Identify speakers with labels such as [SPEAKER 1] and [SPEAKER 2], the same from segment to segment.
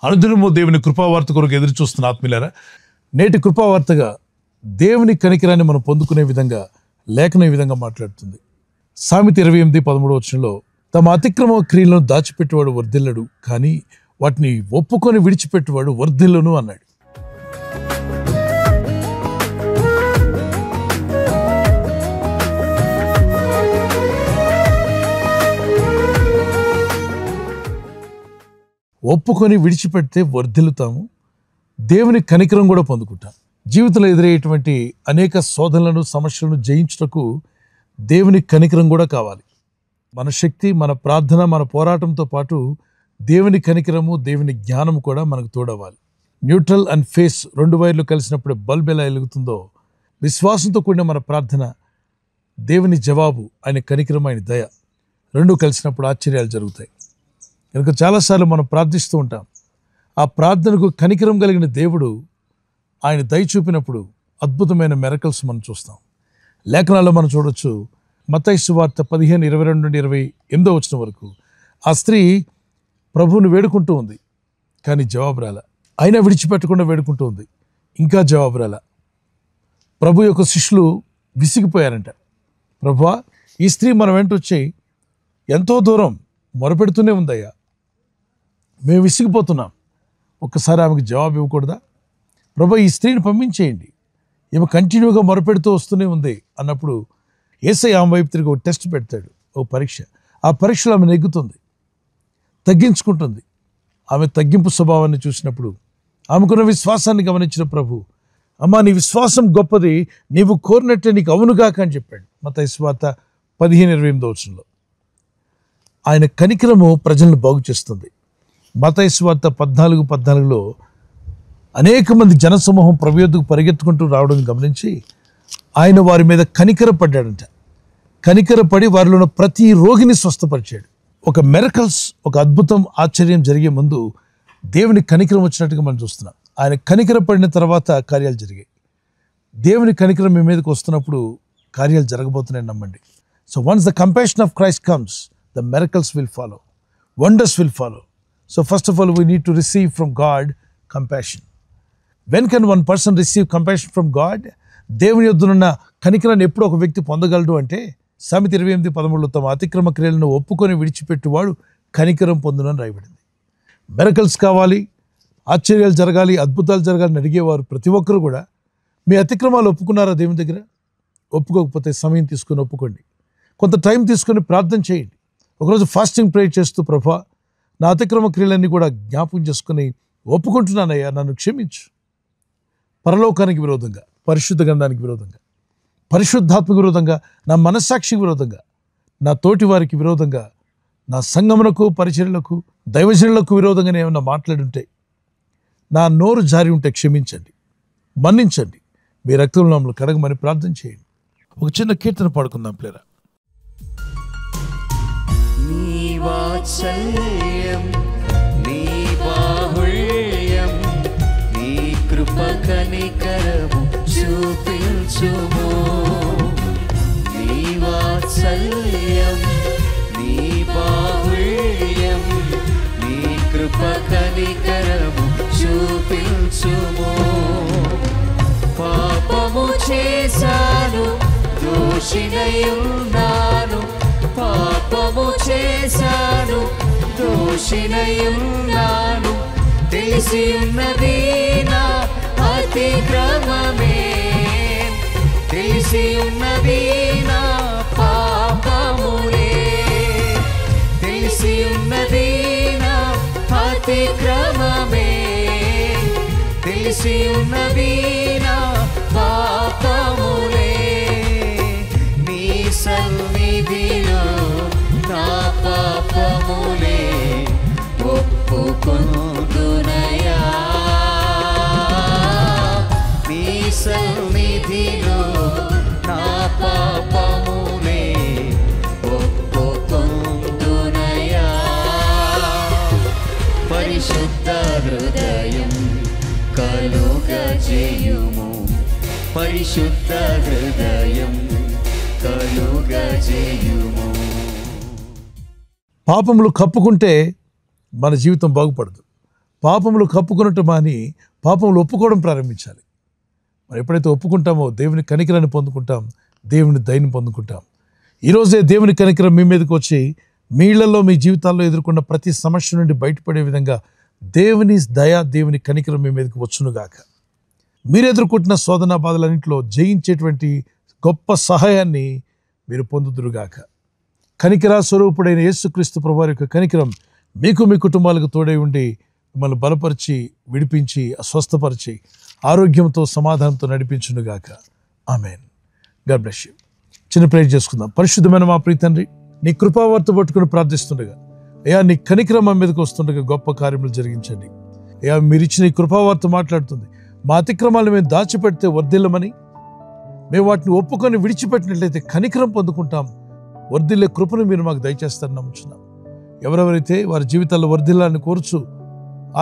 [SPEAKER 1] అనుదినము దేవుని కృపావార్త కొరకు ఎదురు చూస్తున్న ఆత్మీయులారా, నేటి కృపావార్తగా దేవుని కనికరాన్ని మనం పొందుకునే విధంగా లేఖనం ఈ విధంగా మాట్లాడుతుంది. సామెత 28:13 తమ అతిక్రమ క్రియలను దాచిపెట్టేవాడు వర్ధిల్లడు, కానీ వాటిని ఒప్పుకొని విడిచిపెట్టేవాడు వర్ధిల్లును అన్నాడు. ఒప్పుకొని విడిచిపెడితే వర్ధిల్లుతాము, దేవుని కనికరం కూడా పొందుకుంటాం. జీవితంలో ఎదురయ్యేటువంటి అనేక శోధనలను, సమస్యలను జయించుటకు దేవుని కనికరం కూడా కావాలి. మన శక్తి, మన ప్రార్థన, మన పోరాటంతో పాటు దేవుని కనికరము, దేవుని జ్ఞానం కూడా మనకు తోడవ్వాలి. న్యూట్రల్ అండ్ ఫేస్ 2 వైర్లు కలిసినప్పుడు బల్బ్ ఎలా వెలుగుతుందో, విశ్వాసంతో కూడిన మన ప్రార్థన, దేవుని జవాబు, ఆయన కనికరం, ఆయన దయ 2 కలిసినప్పుడు ఆశ్చర్యాలు జరుగుతాయి. కనుక చాలాసార్లు మనం ప్రార్థిస్తూ ఉంటాం. ఆ ప్రార్థనకు కనికరం కలిగిన దేవుడు ఆయన దయ చూపినప్పుడు అద్భుతమైన మిరకల్స్ మనం చూస్తాం. లేఖనాల్లో మనం చూడొచ్చు. మత్తయి సువార్త 15:22-28 వరకు ఆ స్త్రీ ప్రభువుని వేడుకుంటూ ఉంది, కానీ జవాబు రాల. అయినా విడిచిపెట్టకుండా వేడుకుంటూ ఉంది, ఇంకా జవాబు రాల. ప్రభు యొక్క శిష్యులు విసిగిపోయారంట. ప్రభువా, ఈ స్త్రీ మన వెంట వచ్చి ఎంతో దూరం మొరపెడుతూనే ఉందయ్యా, మేము విసిగిపోతున్నాం, ఒక్కసారి ఆమెకు జవాబు ఇవ్వకూడదా? ప్రభు, ఈ స్త్రీని పంపించేయండి, ఈమె కంటిన్యూగా మొరపెడుతూ వస్తూనే ఉంది అన్నప్పుడు యేసయ్య ఆమె వైపు తిరిగి ఒక టెస్ట్ పెడతాడు, ఒక పరీక్ష. ఆ పరీక్షలో ఆమె నెగ్గుతుంది, తగ్గించుకుంటుంది. ఆమె తగ్గింపు స్వభావాన్ని చూసినప్పుడు, ఆమెకున్న విశ్వాసాన్ని గమనించిన ప్రభు, అమ్మా నీ విశ్వాసం గొప్పది, నీవు కోరినట్టే నీకు అవునుగాక అని చెప్పాడు. మత్తయి సువార్త 15:28 ఆయన కనికరము ప్రజలను బాగు చేస్తుంది. మత్తయి సువార్త 14:14 అనేక మంది జనసమూహం ప్రభు యొద్దకు పరిగెత్తుకుంటూ రావడం గమనించి ఆయన వారి మీద కనికరపడ్డాడంట. కనికరపడి వారిలో ఉన్న ప్రతి రోగిని స్వస్థపరిచాడు. ఒక మిరకల్స్, ఒక అద్భుతం, ఆశ్చర్యం జరిగే ముందు దేవుని కనికరం వచ్చినట్టుగా మనం చూస్తున్నాం. ఆయన కనికరపడిన తర్వాత కార్యాలు జరిగాయి. దేవుని కనికరం మీ మీదకి వస్తున్నప్పుడు కార్యాలు జరగబోతున్నాయని నమ్మండి. So once the compassion of Christ comes, the miracles will follow, wonders will follow. So first of all, we need to receive from God compassion. When can one person receive compassion from God? దేవుని యొద్దనున్న కనికరాన్ని ఎప్పుడు ఒక వ్యక్తి పొందగలడు అంటే, సామెత 28:13 తమ అతిక్రమ క్రియలను ఒప్పుకొని విడిచిపెట్టువాడు కనికరం పొందును అని రాయబడింది. మిరకల్స్ కావాలి, ఆశ్చర్యాలు జరగాలి, అద్భుతాలు జరగాలని అడిగేవారు ప్రతి ఒక్కరు కూడా మీ అతిక్రమాలు ఒప్పుకున్నారా దేవుని దగ్గర? ఒప్పుకోకపోతే సమయం తీసుకొని ఒప్పుకోండి, కొంత టైం తీసుకొని ప్రార్థన చేయండి. ఒకరోజు ఫాస్టింగ్ ప్రేయర్ చేస్తూ, ప్రభా నా అతిక్రమ క్రియలన్నీ కూడా జ్ఞాపకం చేసుకుని ఒప్పుకుంటున్నానయ్యా, నన్ను క్షమించు. పరలోకానికి విరోధంగా, పరిశుద్ధ గ్రంథానికి విరోధంగా, పరిశుద్ధాత్మకు విరోధంగా, నా మనస్సాక్షికి విరోధంగా, నా తోటి వారికి విరోధంగా, నా సంగమునకు, పరిచర్యలకు, దైవజనులకు విరోధంగానే ఏమన్నా మాట్లాడుంటే, నా నోరు జారి ఉంటే క్షమించండి, మన్నించండి, మీ రక్తంలో మమ్మల్ని కడగమని ప్రార్థన చేయండి. ఒక చిన్న కీర్తన పాడుకుందాం ప్లేరా.
[SPEAKER 2] నీ వాత్సల్యం, నీ బాహుళ్యం, నీ కృప కనికరము చూపించుము. నీ వాత్సల్యం, నీ బాహుళ్యం, నీ కృప కనికరము చూపించుము. పాపము చేశాను, దోషినయున్నాను, పాపము చేశాను, దోషినయున్నాను, తెలిసి ఉన్నది నా అతిక్రమమే, తెలిసి ఉన్నది నా పాపములే, తెలిసి ఉన్నది నా అతిక్రమమే, తెలిసి ఉన్నది నా పాపములే. నీ సన్నిధిలో నా పాపములే ఒప్పుకొందునయా, నీ సన్నిధిలో నా పాపములే ఒప్పుకొందునయా. పరిశుద్ధ హృదయం కలుగజేయుము, పరిశుద్ధ హృదయం కలుగజేయుము.
[SPEAKER 1] పాపములు కప్పుకుంటే మన జీవితం బాగుపడదు. పాపములు కప్పుకొనటం మాని పాపములు ఒప్పుకోవడం ప్రారంభించాలి. మరి ఎప్పుడైతే ఒప్పుకుంటామో దేవుని కనికరాన్ని పొందుకుంటాం, దేవుని దయని పొందుకుంటాం. ఈరోజే దేవుని కనికరం మీ మీదకి వచ్చి మీ ఇళ్లలో, మీ జీవితాల్లో ఎదుర్కొన్న ప్రతి సమస్య నుండి బయటపడే విధంగా దేవుని దయ, దేవుని కనికరం మీ మీదకి వచ్చునుగాక. మీరు ఎదుర్కొంటున్న శోధన బాధలన్నింటిలో జయించేటువంటి గొప్ప సహాయాన్ని మీరు పొందుదురుగాక. కనికరా స్వరూపుడైన యేసుక్రీస్తు ప్రభువారి యొక్క కనికరం మీకు, మీ కుటుంబాలకు తోడై ఉండి మిమ్మల్ని బలపరిచి, విడిపించి, స్వస్థపరిచి, ఆరోగ్యంతో, సమాధానంతో నడిపించునుగాక. ఆమేన్. God bless you. చిన్న ప్రేయర్ చేసుకుందాం. పరిశుద్ధమైన మా ప్రియ తండ్రి, నీ కృపావార్త పట్టుకుని ప్రార్థిస్తుండగా అయ్యా, నీ కనికరం మా మీదకి వస్తుండగా గొప్ప కార్యములు జరిగించండి. అయ్యా, మీరు ఇచ్చిన ఈ కృపావార్త మాట్లాడుతుంది. మా అతిక్రమాలను మేము దాచిపెడితే వర్ధిల్లమని, మేము వాటిని ఒప్పుకొని విడిచిపెట్టినట్లయితే కనికరం పొందుకుంటాం. వర్ధిల్లే కృపను మీరు మాకు దయచేస్తారని నమ్ముచున్నాం. ఎవరెవరైతే వారి జీవితాల్లో వర్ధిల్లాన్ని కోరుచు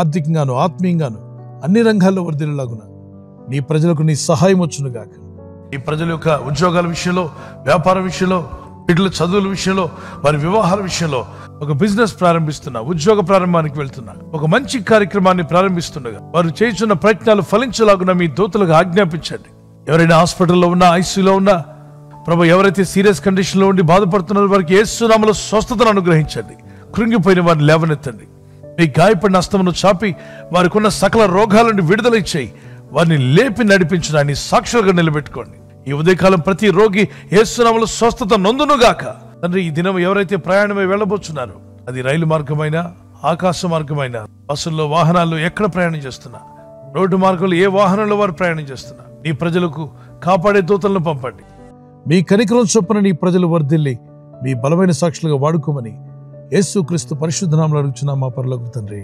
[SPEAKER 1] ఆర్థికంగాను, ఆత్మీయంగాను, అన్ని రంగాల్లో వర్ధిల్లాగున నీ ప్రజలకు నీ సహాయం వచ్చునుగాక. ఈ ప్రజల యొక్క ఉద్యోగాల విషయంలో, వ్యాపారం విషయంలో, బిడ్డల చదువుల విషయంలో, వారి వివాహాల విషయంలో ఒక బిజినెస్ ప్రారంభిస్తున్నా, ఉద్యోగ ప్రారంభానికి వెళ్తున్నా, ఒక మంచి కార్యక్రమాన్ని ప్రారంభిస్తుండగా వారు చేస్తున్న ప్రయత్నాలు ఫలించలాగున మీ దూతలకు ఆజ్ఞాపించండి. ఎవరైనా హాస్పిటల్లో ఉన్నా, ఐసీయూలో ఉన్నా, ప్రభు ఎవరైతే సీరియస్ కండిషన్లో ఉండి బాధపడుతున్నారో వారికి యేసు నామములో స్వస్థతను అనుగ్రహించండి. కృంగిపోయిన వారిని లేవనెత్తండి. మీ గాయపడిన హస్తమును చాపి వారికి ఉన్న సకల రోగాల నుండి విడుదల ఇచ్చేయి. వారిని లేపి నడిపించడాన్ని సాక్షులుగా నిలబెట్టుకోండి. ఈ ఉదయకాలం ప్రతి రోగి యేసు నామములో స్వస్థత నొందునుగాక. తండ్రి, ఈ దినం ఎవరైతే ప్రయాణమై వెళ్ళబోతున్నారో, అది రైలు మార్గమైన, ఆకాశ మార్గమైన, బస్సుల్లో, వాహనాల్లో ఎక్కడ ప్రయాణం చేస్తున్నా, రోడ్డు మార్గంలో ఏ వాహనంలో వారు ప్రయాణం చేస్తున్నా, నీ ప్రజలకు కాపాడే దూతలను పంపండి. మీ కనికరం చొప్పున నీ ప్రజలు వర్ధిల్లి మీ బలమైన సాక్షులుగా వాడుకోమని యేసుక్రీస్తు పరిశుద్ధ నామములో అడుగుచున్నాం మా పరలోకపు తండ్రి.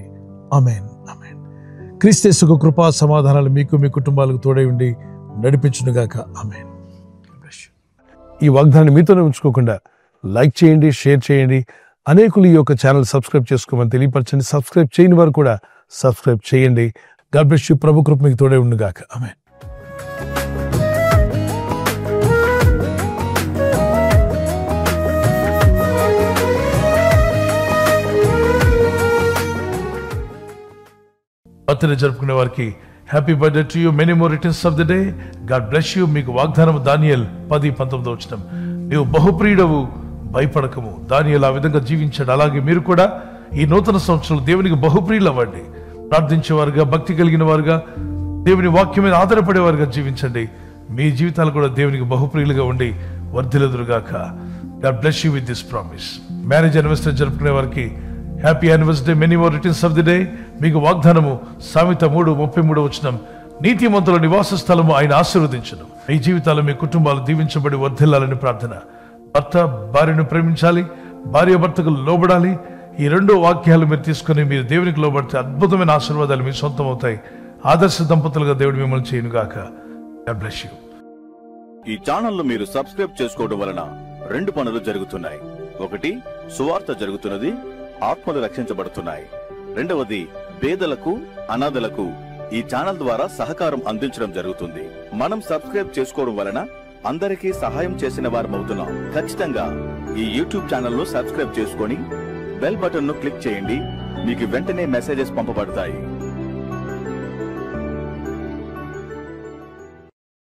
[SPEAKER 1] ఆమేన్. ఆమేన్. క్రీస్తు యేసుకు కృపా సమాధానాలు మీకు, మీ కుటుంబాలకు తోడై ఉండి నడిపించునుగాక. ఆమేన్. ఈ వాగ్దానాన్ని మీతోనే ఉంచుకోకుండా లైక్ చేయండి, షేర్ చేయండి. అనేకులు ఈ యొక్క ఛానల్ సబ్స్క్రైబ్ చేసుకోమని తెలియపరచండి. సబ్స్క్రైబ్ చేయని వారు కూడా సబ్స్క్రైబ్ చేయండి. God bless you. ప్రభు కృప మీకు తోడై ఉండుగాక. ఆమేన్. బర్త్డే జరుపుకునే వారికి happy birthday to you. Many more returns of the day. God bless you. మీకు వాగ్దానం దానియేలు 10:19 నీవు బహుప్రియుడవు, భయపడకము. దానియేలు ఆ విధంగా జీవించాడు. అలాగే మీరు కూడా ఈ నూతన సంవత్సరంలో దేవునికి బహుప్రియులు అవ్వండి. ప్రార్థించేవారుగా, భక్తి కలిగిన వారుగా, దేవుని వాక్యం మీద ఆధారపడేవారుగా జీవించండి. మీ జీవితాలు కూడా దేవునికి బహుప్రియులుగా ఉండి వర్ధిల్లుదురుగాక. God bless you with this promise. Marriage anniversary జరుపుకునే వారికి happy anniversary. Many more returns of the day. మీకు వాగ్దానము సామెత 3:33 నీతిమంతుల నివాస స్థలము ఆయన ఆశీర్వదించును. మీ జీవితాలు, మీ కుటుంబాలు దీవించబడి వర్ధిల్లాలని ప్రార్థన. భర్త భార్యను ప్రేమించాలి, భార్య భర్తకు లోబడాలి. ఈ 2 వాక్యాలు మీరు తీసుకుని మీరు దేవునికి లోబడితే అద్భుతమైన ఆశీర్వాదాలు మీ సొంతం అవుతాయి. ఆదర్శ దంపతులుగా దేవుడు మిమ్మల్ని చేయనుగాక. God bless you.
[SPEAKER 3] ఈ ఛానల్ మీరు సబ్స్క్రైబ్ చేసుకోవడం వలన 2 పనులు జరుగుతున్నాయి. ఒకటి, సువార్త జరుగుతున్నది, ఆత్మలు రక్షించబడుతున్నాయి. రెండవది, పేదలకు, అనాథలకు ఈ ఛానల్ ద్వారా సహకారం అందించడం జరుగుతుంది. మనం సబ్స్క్రైబ్ చేసుకోవడం వలన అందరికీ సహాయం చేసిన వారమవుతున్నాం. ఖచ్చితంగా ఈ యూట్యూబ్ ఛానల్ ను సబ్స్క్రైబ్ చేసుకొని బెల్ బటన్ ను క్లిక్ చేయండి. మీకు వెంటనే మెసేజెస్ పంపబడతాయి.